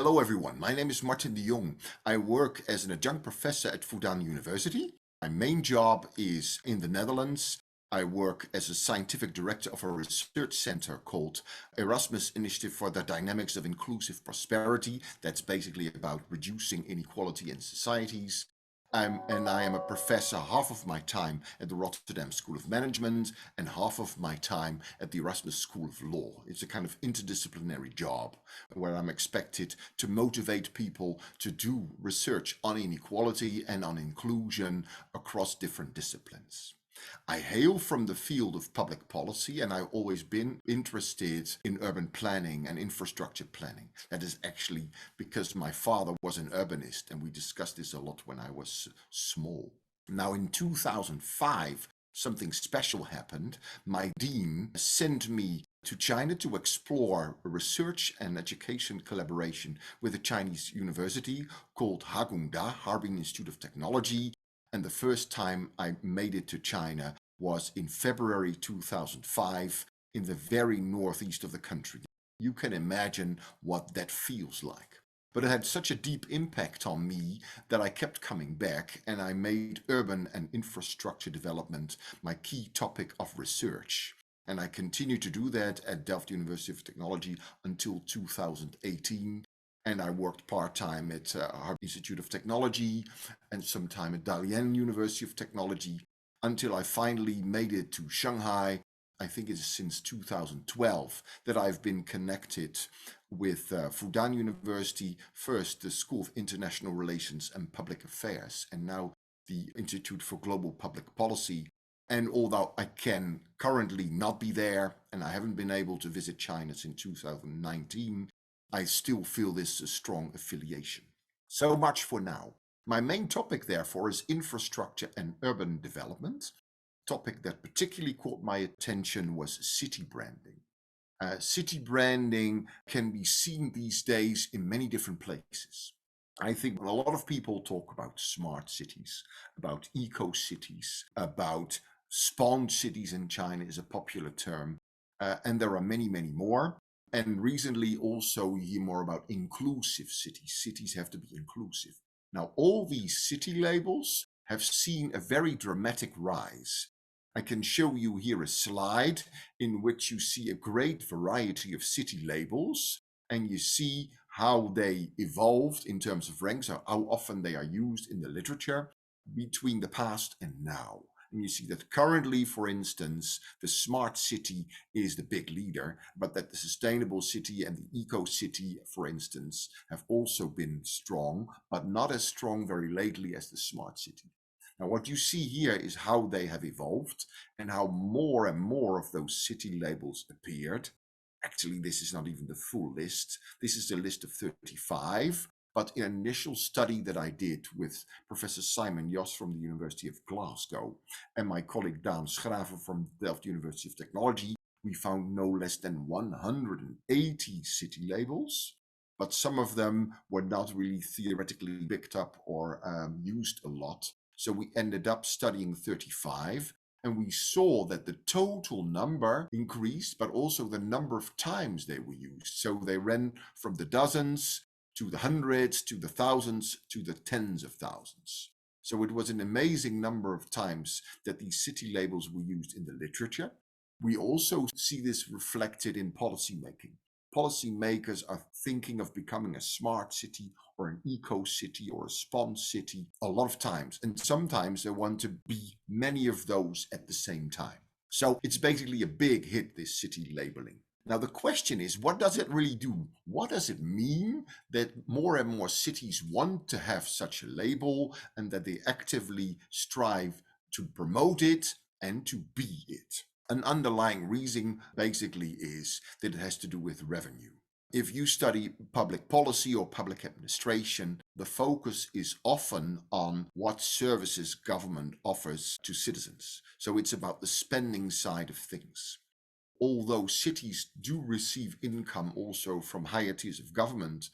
Hello everyone, my name is Martin de Jong. I work as an adjunct professor at Fudan University. My main job is in the Netherlands. I work as a scientific director of a research center called Erasmus Initiative for the Dynamics of Inclusive Prosperity. That's basically about reducing inequality in societies. I am a professor half of my time at the Rotterdam School of Management and half of my time at the Erasmus School of Law. It's a kind of interdisciplinary job where I'm expected to motivate people to do research on inequality and on inclusion across different disciplines. I hail from the field of public policy, and I've always been interested in urban planning and infrastructure planning. That is actually because my father was an urbanist, and we discussed this a lot when I was small. Now, in 2005, something special happened. My dean sent me to China to explore research and education collaboration with a Chinese university called Harbin Institute of Technology. And the first time I made it to China was in February 2005 in the very northeast of the country. You can imagine what that feels like. But it had such a deep impact on me that I kept coming back, and I made urban and infrastructure development my key topic of research. And I continued to do that at Delft University of Technology until 2018. And I worked part-time at Harbin Institute of Technology and some time at Dalian University of Technology until I finally made it to Shanghai. I think it is since 2012 that I've been connected with Fudan University, first the School of International Relations and Public Affairs, and now the Institute for Gloabl Public Policy. And although I can currently not be there, and I haven't been able to visit China since 2019, I still feel this a strong affiliation. So much for now. My main topic, therefore, is infrastructure and urban development. A topic that particularly caught my attention was city branding. City branding can be seen these days in many different places. I think a lot of people talk about smart cities, about eco-cities, about spawned cities in China is a popular term, and there are many, many more. And recently also we hear more about inclusive cities. Cities have to be inclusive. Now, all these city labels have seen a very dramatic rise. I can show you here a slide in which you see a great variety of city labels, and you see how they evolved in terms of ranks, or how often they are used in the literature between the past and now. And you see that currently, for instance, the smart city is the big leader, but that the sustainable city and the eco city, for instance, have also been strong, but not as strong very lately as the smart city. Now, what you see here is how they have evolved and how more and more of those city labels appeared. Actually, this is not even the full list. This is a list of 35. But in an initial study that I did with Professor Simon Jos from the University of Glasgow and my colleague Daan Schraven from Delft University of Technology, we found no less than 180 city labels, but some of them were not really theoretically picked up or used a lot. So we ended up studying 35. And we saw that the total number increased, but also the number of times they were used. So they ran from the dozens to the hundreds, to the thousands, to the tens of thousands. So it was an amazing number of times that these city labels were used in the literature. We also see this reflected in policymaking. Policymakers are thinking of becoming a smart city or an eco city or a spawn city a lot of times. And sometimes they want to be many of those at the same time. So it's basically a big hit, this city labeling. Now, the question is, what does it really do? What does it mean that more and more cities want to have such a label and that they actively strive to promote it and to be it? An underlying reason basically is that it has to do with revenue. If you study public policy or public administration, the focus is often on what services government offers to citizens. So it's about the spending side of things. Although cities do receive income also from higher tiers of government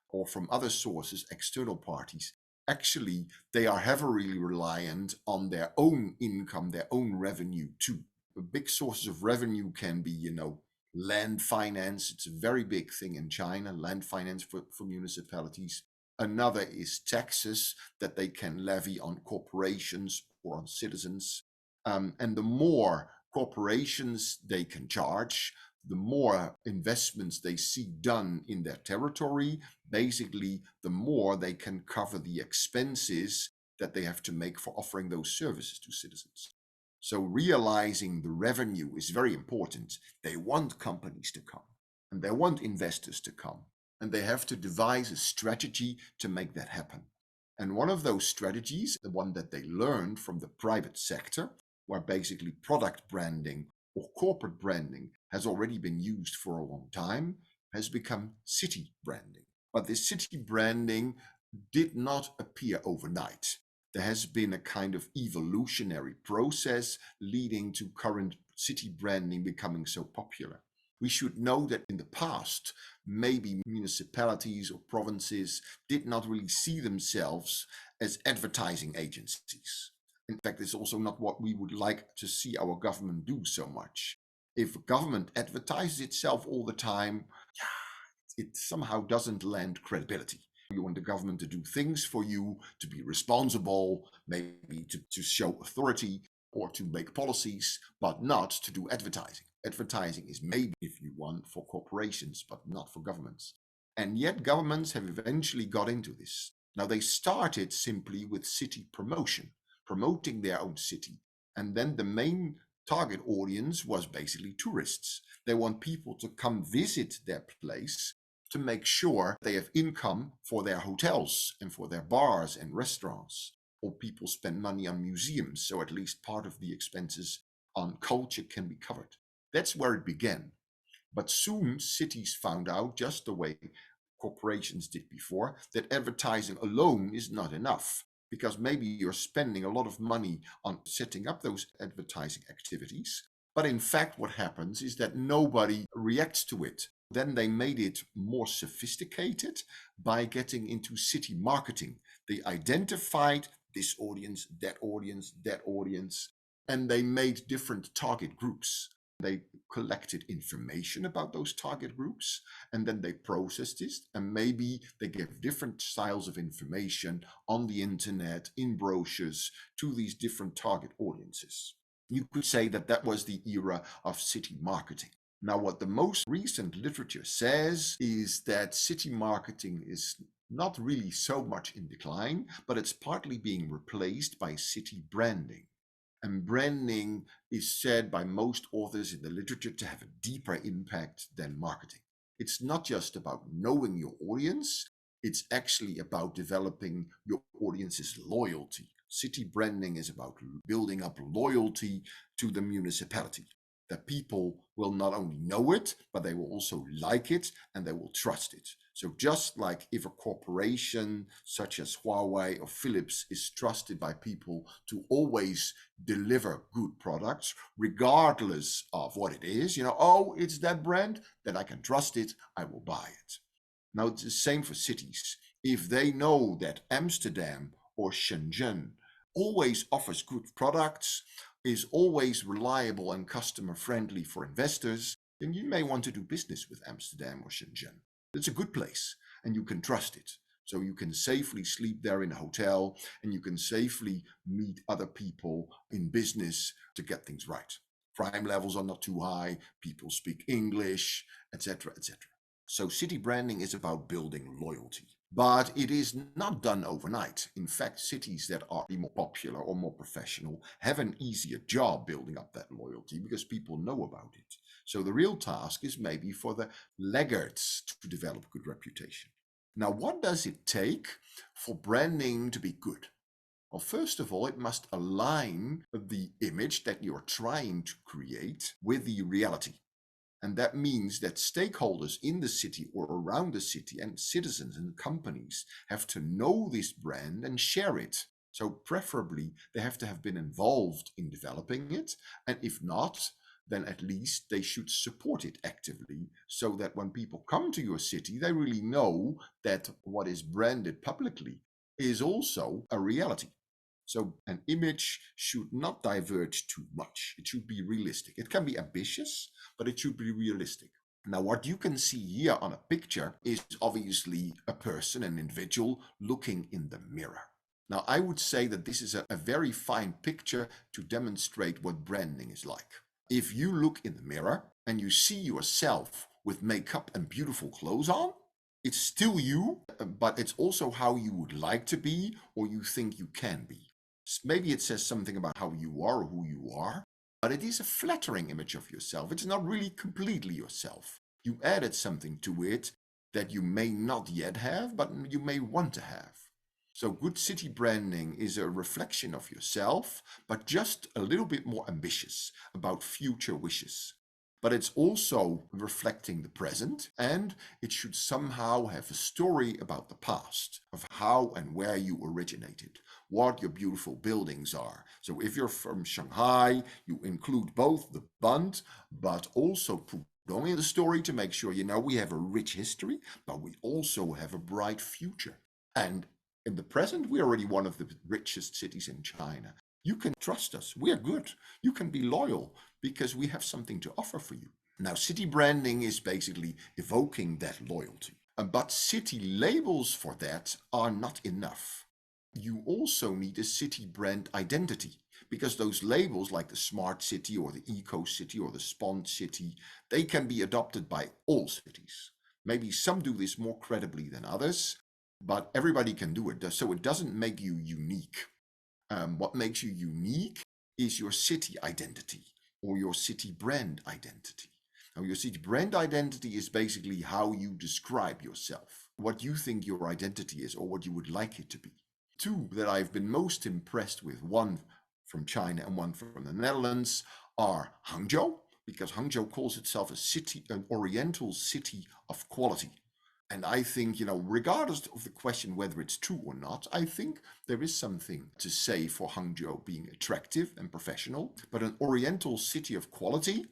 or from other sources, external parties, actually they are heavily reliant on their own income, their own revenue too. Big sources of revenue can be, land finance. It's a very big thing in China, land finance for municipalities. Another is taxes that they can levy on corporations or on citizens. And the more corporations they can charge, the more investments they see done in their territory, basically, the more they can cover the expenses that they have to make for offering those services to citizens. So realizing the revenue is very important. They want companies to come and they want investors to come, and they have to devise a strategy to make that happen. And one of those strategies, the one that they learned from the private sector, where basically product branding or corporate branding has already been used for a long time, has become city branding. But this city branding did not appear overnight. There has been a kind of evolutionary process leading to current city branding becoming so popular. We should know that in the past, maybe municipalities or provinces did not really see themselves as advertising agencies. In fact, it's also not what we would like to see our government do so much. If government advertises itself all the time, it somehow doesn't lend credibility. You want the government to do things for you, to be responsible, maybe to show authority or to make policies, but not to do advertising. Advertising is maybe, if you want, for corporations, but not for governments. And yet governments have eventually got into this. Now, they started simply with city promotion, promoting their own city. And then the main target audience was basically tourists. They want people to come visit their place to make sure they have income for their hotels and for their bars and restaurants. Or people spend money on museums, so at least part of the expenses on culture can be covered. That's where it began. But soon cities found out, just the way corporations did before, that advertising alone is not enough. Because maybe you're spending a lot of money on setting up those advertising activities. But in fact, what happens is that nobody reacts to it. Then they made it more sophisticated by getting into city marketing. They identified this audience, that audience, that audience, and they made different target groups. They collected information about those target groups, and then they processed this, and maybe they gave different styles of information on the internet, in brochures, to these different target audiences. You could say that that was the era of city marketing. Now, what the most recent literature says is that city marketing is not really so much in decline, but it's partly being replaced by city branding. And branding is said by most authors in the literature to have a deeper impact than marketing. It's not just about knowing your audience, it's actually about developing your audience's loyalty. City branding is about building up loyalty to the municipality. That people will not only know it, but they will also like it and they will trust it. So just like if a corporation such as Huawei or Philips is trusted by people to always deliver good products, regardless of what it is, oh, it's that brand, then I can trust it, I will buy it. Now, it's the same for cities. If they know that Amsterdam or Shenzhen always offers good products, is always reliable and customer friendly for investors, then you may want to do business with Amsterdam or Shenzhen. It's a good place and you can trust it. So you can safely sleep there in a hotel and you can safely meet other people in business to get things right. Crime levels are not too high, people speak English, etc., etc. So city branding is about building loyalty. But it is not done overnight. In fact, cities that are more popular or more professional have an easier job building up that loyalty because people know about it. So the real task is maybe for the laggards to develop good reputation. Now, what does it take for branding to be good? Well, first of all, it must align the image that you're trying to create with the reality. And that means that stakeholders in the city or around the city and citizens and companies have to know this brand and share it. So preferably they have to have been involved in developing it. And if not, then at least they should support it actively so that when people come to your city, they really know that what is branded publicly is also a reality. So an image should not diverge too much. It should be realistic. It can be ambitious, but it should be realistic. Now, what you can see here on a picture is obviously a person, an individual, looking in the mirror. Now, I would say that this is a very fine picture to demonstrate what branding is like. If you look in the mirror and you see yourself with makeup and beautiful clothes on, it's still you, but it's also how you would like to be or you think you can be. Maybe it says something about how you are or who you are, but it is a flattering image of yourself. It's not really completely yourself. You added something to it that you may not yet have, but you may want to have. So good city branding is a reflection of yourself, but just a little bit more ambitious about future wishes. But it's also reflecting the present, and it should somehow have a story about the past, of how and where you originated, what your beautiful buildings are. So if you're from Shanghai, you include both the Bund, but also Pudong in the story to make sure, we have a rich history, but we also have a bright future. And in the present, we're already one of the richest cities in China. You can trust us. We're good. You can be loyal because we have something to offer for you. Now, city branding is basically evoking that loyalty. But city labels for that are not enough. You also need a city brand identity because those labels like the smart city or the eco city or the spont city, they can be adopted by all cities. Maybe some do this more credibly than others, but everybody can do it. So it doesn't make you unique. What makes you unique is your city identity or your city brand identity. Now, your city brand identity is basically how you describe yourself, what you think your identity is or what you would like it to be. Two that I've been most impressed with, one from China and one from the Netherlands, are Hangzhou, because Hangzhou calls itself an oriental city of quality. And I think, regardless of the question whether it's true or not, I think there is something to say for Hangzhou being attractive and professional, but an oriental city of quality,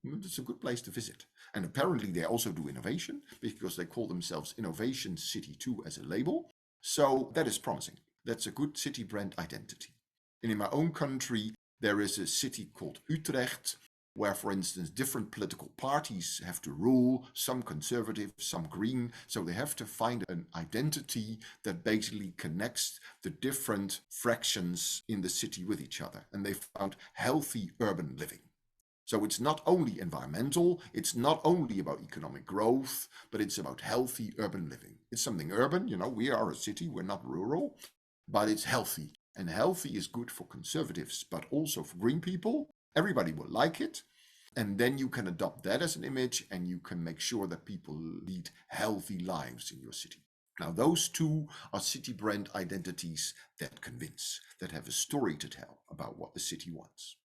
it's a good place to visit. And apparently they also do innovation because they call themselves Innovation City 2 as a label. So that is promising. That's a good city brand identity. And in my own country, there is a city called Utrecht, where, for instance, different political parties have to rule, some conservative, some green. So they have to find an identity that basically connects the different fractions in the city with each other. And they found healthy urban living. So it's not only environmental, it's not only about economic growth, but it's about healthy urban living. It's something urban, we are a city, we're not rural, but it's healthy. And healthy is good for conservatives, but also for green people. Everybody will like it. And then you can adopt that as an image and you can make sure that people lead healthy lives in your city. Now, those two are city brand identities that convince, that have a story to tell about what the city wants.